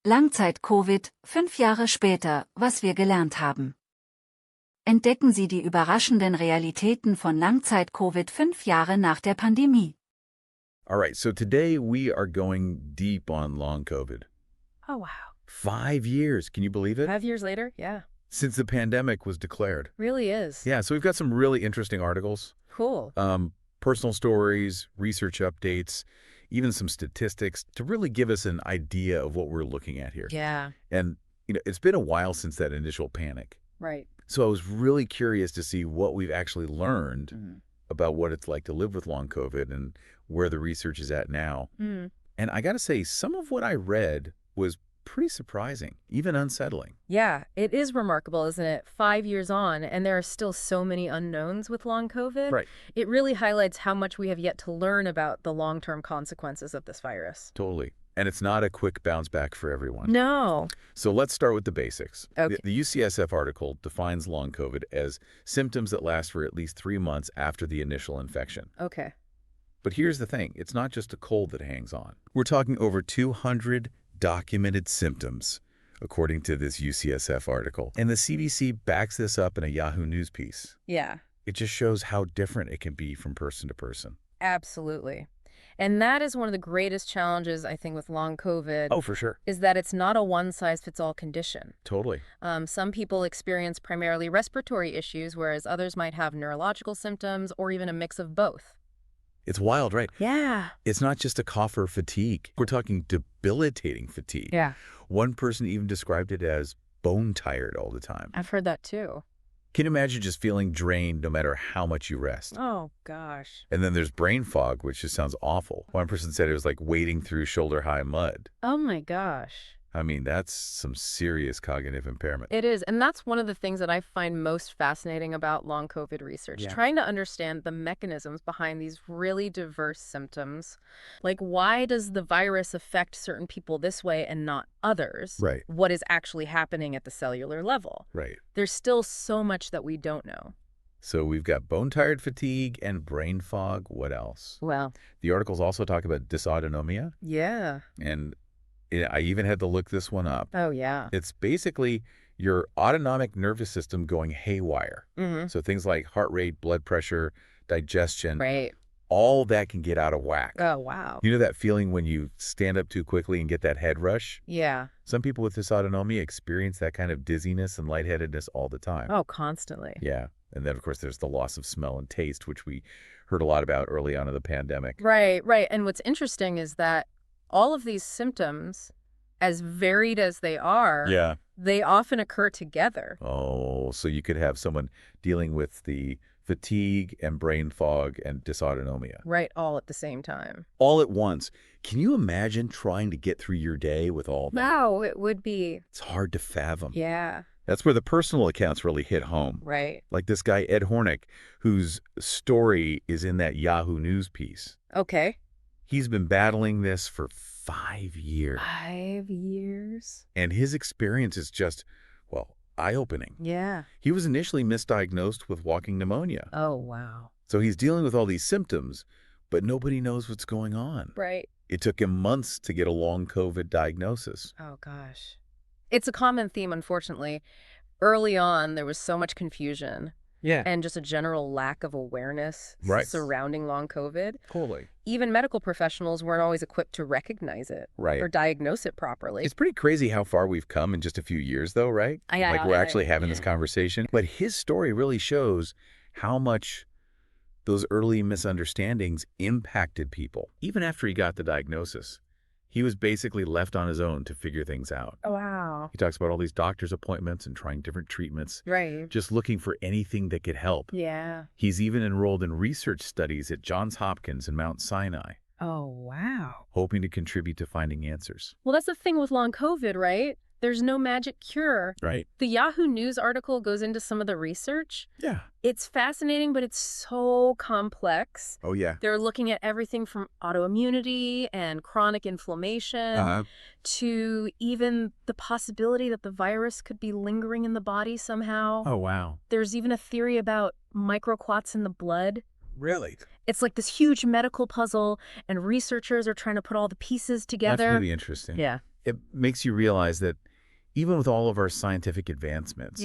Langzeit-COVID, 5 Jahre später, was wir gelernt haben. Entdecken Sie die überraschenden Realitäten von Langzeit-COVID 5 Jahre nach der Pandemie. All right, so today we are going deep on long COVID. Oh, wow. 5 years, can you believe it? 5 years later? Yeah. Since the pandemic was declared. Really is. Yeah, so we've got some really interesting articles. Cool. Personal stories, research updates, even some statistics to really give us an idea of what we're looking at here. Yeah. And, it's been a while since that initial panic. Right. So I was really curious to see what we've actually learned about what it's like to live with long COVID and where the research is at now. And I got to say, some of what I read was pretty surprising, even unsettling. Yeah, it is remarkable, isn't it? 5 years on, and there are still so many unknowns with long COVID. Right. It really highlights how much we have yet to learn about the long-term consequences of this virus. Totally. And it's not a quick bounce back for everyone. No. So let's start with the basics. Okay. The UCSF article defines long COVID as symptoms that last for at least 3 months after the initial infection. Okay. But here's the thing. It's not just a cold that hangs on. We're talking over 200 documented symptoms, according to this UCSF article. And the CDC backs this up in a Yahoo News piece. Yeah. It just shows how different it can be from person to person. Absolutely. And that is one of the greatest challenges, I think, with long COVID. Oh, for sure. Is that it's not a one-size-fits-all condition. Totally. Some people experience primarily respiratory issues, whereas others might have neurological symptoms or even a mix of both. It's wild, right? Yeah. It's not just a cough or fatigue. We're talking debilitating fatigue. Yeah. One person even described it as bone tired all the time. I've heard that too. Can you imagine just feeling drained no matter how much you rest? Oh, gosh. And then there's brain fog, which just sounds awful. One person said it was like wading through shoulder-high mud. Oh, my gosh. I mean, that's some serious cognitive impairment. It is. And that's one of the things that I find most fascinating about long COVID research, trying to understand the mechanisms behind these really diverse symptoms. Like, why does the virus affect certain people this way and not others? Right. What is actually happening at the cellular level? Right. There's still so much that we don't know. So we've got bone-tired fatigue and brain fog. What else? Well. The articles also talk about dysautonomia. Yeah. And I even had to look this one up. Oh, yeah. It's basically your autonomic nervous system going haywire. So things like heart rate, blood pressure, digestion, Right. all that can get out of whack. Oh, wow. You know that feeling when you stand up too quickly and get that head rush? Yeah. Some people with dysautonomia experience that kind of dizziness and lightheadedness all the time. Oh, constantly. Yeah. And then, of course, there's the loss of smell and taste, which we heard a lot about early on in the pandemic. Right, right. And what's interesting is that all of these symptoms, as varied as they are, they often occur together. Oh, so you could have someone dealing with the fatigue and brain fog and dysautonomia. Right, all at the same time. All at once. Can you imagine trying to get through your day with all that? No, it would be. It's hard to fathom. Yeah. That's where the personal accounts really hit home. Right. Like this guy, Ed Hornick, whose story is in that Yahoo News piece. Okay. He's been battling this for 5 years. 5 years? And his experience is just, well, eye-opening. Yeah. He was initially misdiagnosed with walking pneumonia. Oh, wow. So he's dealing with all these symptoms, but nobody knows what's going on. Right. It took him months to get a long COVID diagnosis. Oh, gosh. It's a common theme, unfortunately. Early on, there was so much confusion. Yeah. And just a general lack of awareness surrounding long COVID. Totally. Even medical professionals weren't always equipped to recognize it or diagnose it properly. It's pretty crazy how far we've come in just a few years, though, right? Like we're actually having this conversation. But his story really shows how much those early misunderstandings impacted people. Even after he got the diagnosis, he was basically left on his own to figure things out. Oh, wow. He talks about all these doctor's appointments and trying different treatments. Right. Just looking for anything that could help. Yeah. He's even enrolled in research studies at Johns Hopkins and Mount Sinai. Oh, wow. Hoping to contribute to finding answers. Well, that's the thing with long COVID, right? There's no magic cure. Right. The Yahoo News article goes into some of the research. Yeah. It's fascinating, but it's so complex. Oh, yeah. They're looking at everything from autoimmunity and chronic inflammation to even the possibility that the virus could be lingering in the body somehow. Oh, wow. There's even a theory about microclots in the blood. Really? It's like this huge medical puzzle, and researchers are trying to put all the pieces together. That's really interesting. Yeah. It makes you realize that even with all of our scientific advancements,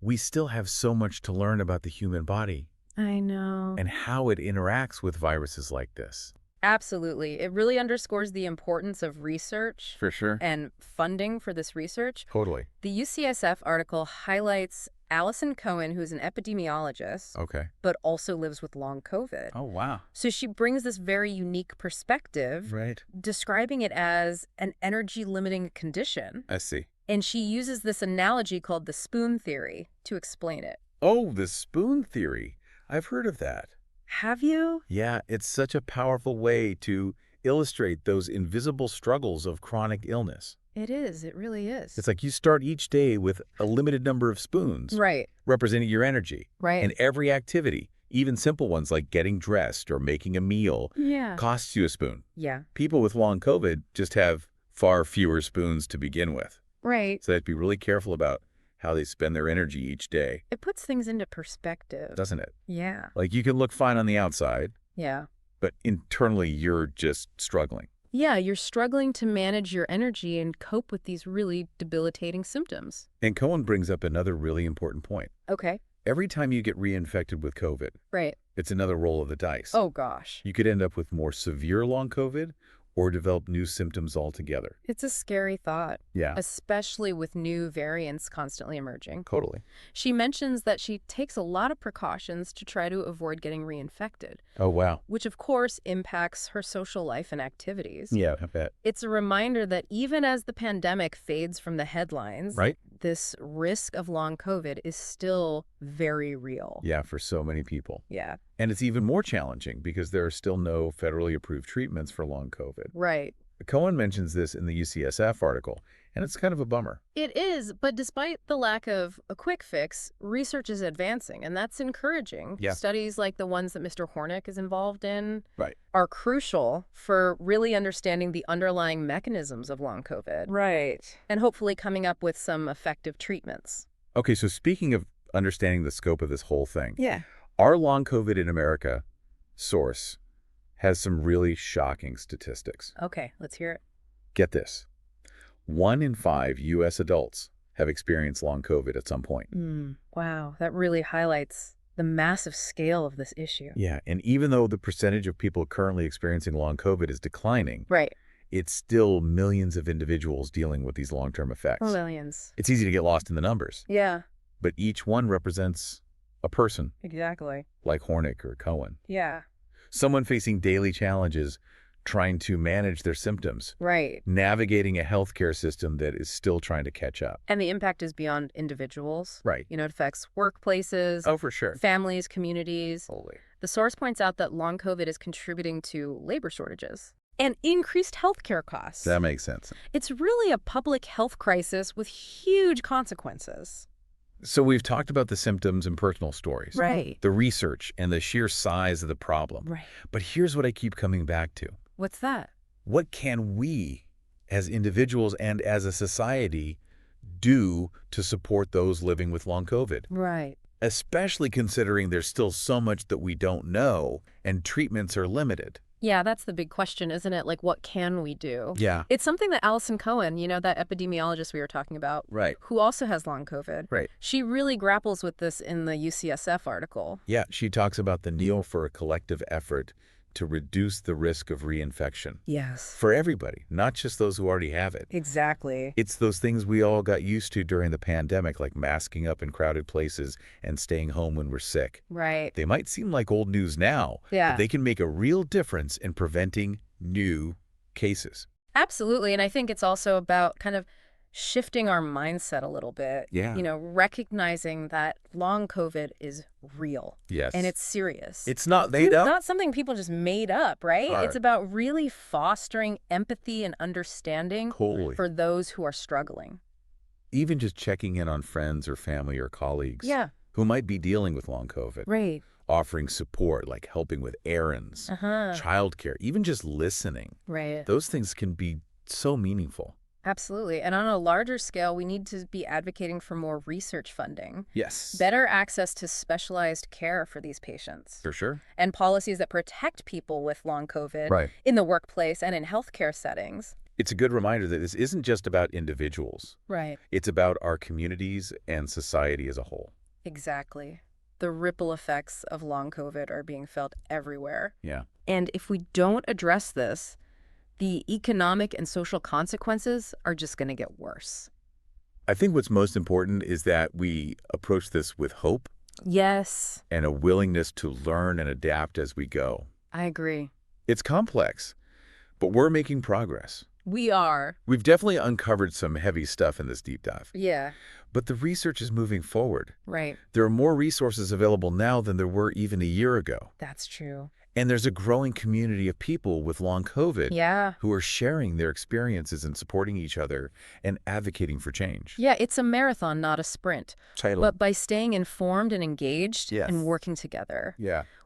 we still have so much to learn about the human body. I know. And how it interacts with viruses like this. Absolutely. It really underscores the importance of research. For sure. And funding for this research. Totally. The UCSF article highlights Allison Cohen, who's an epidemiologist, but also lives with long COVID. Oh, wow. So she brings this very unique perspective, describing it as an energy-limiting condition. I see. And she uses this analogy called the spoon theory to explain it. Oh, the spoon theory. I've heard of that. Have you? Yeah, it's such a powerful way to illustrate those invisible struggles of chronic illness. It is. It really is. It's like you start each day with a limited number of spoons. Representing your energy. And every activity, even simple ones like getting dressed or making a meal, costs you a spoon. People with long COVID just have far fewer spoons to begin with. So they have to be really careful about how they spend their energy each day. It puts things into perspective. Doesn't it? Yeah. Like you can look fine on the outside. But internally you're just struggling. Yeah, you're struggling to manage your energy and cope with these really debilitating symptoms. And Cohen brings up another really important point. Okay. Every time you get reinfected with COVID, it's another roll of the dice. Oh, gosh. You could end up with more severe long COVID or develop new symptoms altogether. It's a scary thought. Yeah. Especially with new variants constantly emerging. Totally. She mentions that she takes a lot of precautions to try to avoid getting reinfected. Oh, wow. Which, of course, impacts her social life and activities. Yeah, I bet. It's a reminder that even as the pandemic fades from the headlines, this risk of long COVID is still very real. Yeah, for so many people. Yeah. And it's even more challenging because there are still no federally approved treatments for long COVID. Cohen mentions this in the UCSF article, and it's kind of a bummer. It is, but despite the lack of a quick fix, research is advancing, and that's encouraging. Studies like the ones that Mr. Hornick is involved in are crucial for really understanding the underlying mechanisms of long COVID. And hopefully coming up with some effective treatments. Okay, so speaking of understanding the scope of this whole thing, our long COVID in America source has some really shocking statistics. Okay, let's hear it. Get this. 1 in 5 U.S. adults have experienced long COVID at some point. Wow, that really highlights the massive scale of this issue. Yeah, and even though the percentage of people currently experiencing long COVID is declining, it's still millions of individuals dealing with these long-term effects. Millions. It's easy to get lost in the numbers. Yeah. But each one represents a person. Exactly. Like Hornick or Cohen. Yeah. Someone facing daily challenges, trying to manage their symptoms. Navigating a healthcare system that is still trying to catch up. And the impact is beyond individuals. You know, it affects workplaces. Oh, for sure. Families, communities. Totally. The source points out that long COVID is contributing to labor shortages and increased healthcare costs. That makes sense. It's really a public health crisis with huge consequences. So we've talked about the symptoms and personal stories. The research and the sheer size of the problem. But here's what I keep coming back to. What's that? What can we, as individuals and as a society, do to support those living with long COVID? Especially considering there's still so much that we don't know and treatments are limited. Yeah, that's the big question, isn't it? Like, what can we do? Yeah. It's something that Allison Cohen, you know, that epidemiologist we were talking about, who also has long COVID. She really grapples with this in the UCSF article. Yeah, she talks about the need for a collective effort to reduce the risk of reinfection. Yes. For everybody, not just those who already have it. Exactly. It's those things we all got used to during the pandemic, like masking up in crowded places and staying home when we're sick. They might seem like old news now, but they can make a real difference in preventing new cases. Absolutely. And I think it's also about kind of shifting our mindset a little bit. You know, recognizing that long COVID is real. And it's serious. It's not made up. It's not something people just made up, It's about really fostering empathy and understanding for those who are struggling. Even just checking in on friends or family or colleagues who might be dealing with long COVID. Offering support, like helping with errands, childcare, even just listening. Those things can be so meaningful. Absolutely. And on a larger scale, we need to be advocating for more research funding. Yes. Better access to specialized care for these patients. For sure. And policies that protect people with long COVID in the workplace and in healthcare settings. It's a good reminder that this isn't just about individuals. Right. It's about our communities and society as a whole. Exactly. The ripple effects of long COVID are being felt everywhere. Yeah. And if we don't address this, the economic and social consequences are just going to get worse. I think what's most important is that we approach this with hope. Yes. And a willingness to learn and adapt as we go. I agree. It's complex, but we're making progress. We are. We've definitely uncovered some heavy stuff in this deep dive. Yeah. But the research is moving forward. Right. There are more resources available now than there were even a year ago. That's true. And there's a growing community of people with long COVID who are sharing their experiences and supporting each other and advocating for change. Yeah, it's a marathon, not a sprint. Totally. But by staying informed and engaged and working together,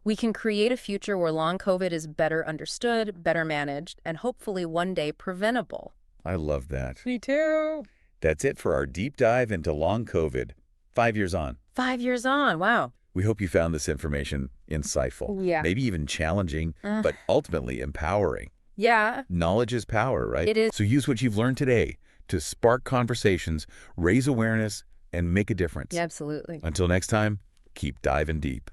we can create a future where long COVID is better understood, better managed, and hopefully one day preventable. I love that. Me too. That's it for our deep dive into long COVID. 5 years on. 5 years on. Wow. We hope you found this information insightful, maybe even challenging, but ultimately empowering. Yeah. Knowledge is power, right? It is. So use what you've learned today to spark conversations, raise awareness, and make a difference. Yeah, absolutely. Until next time, keep diving deep.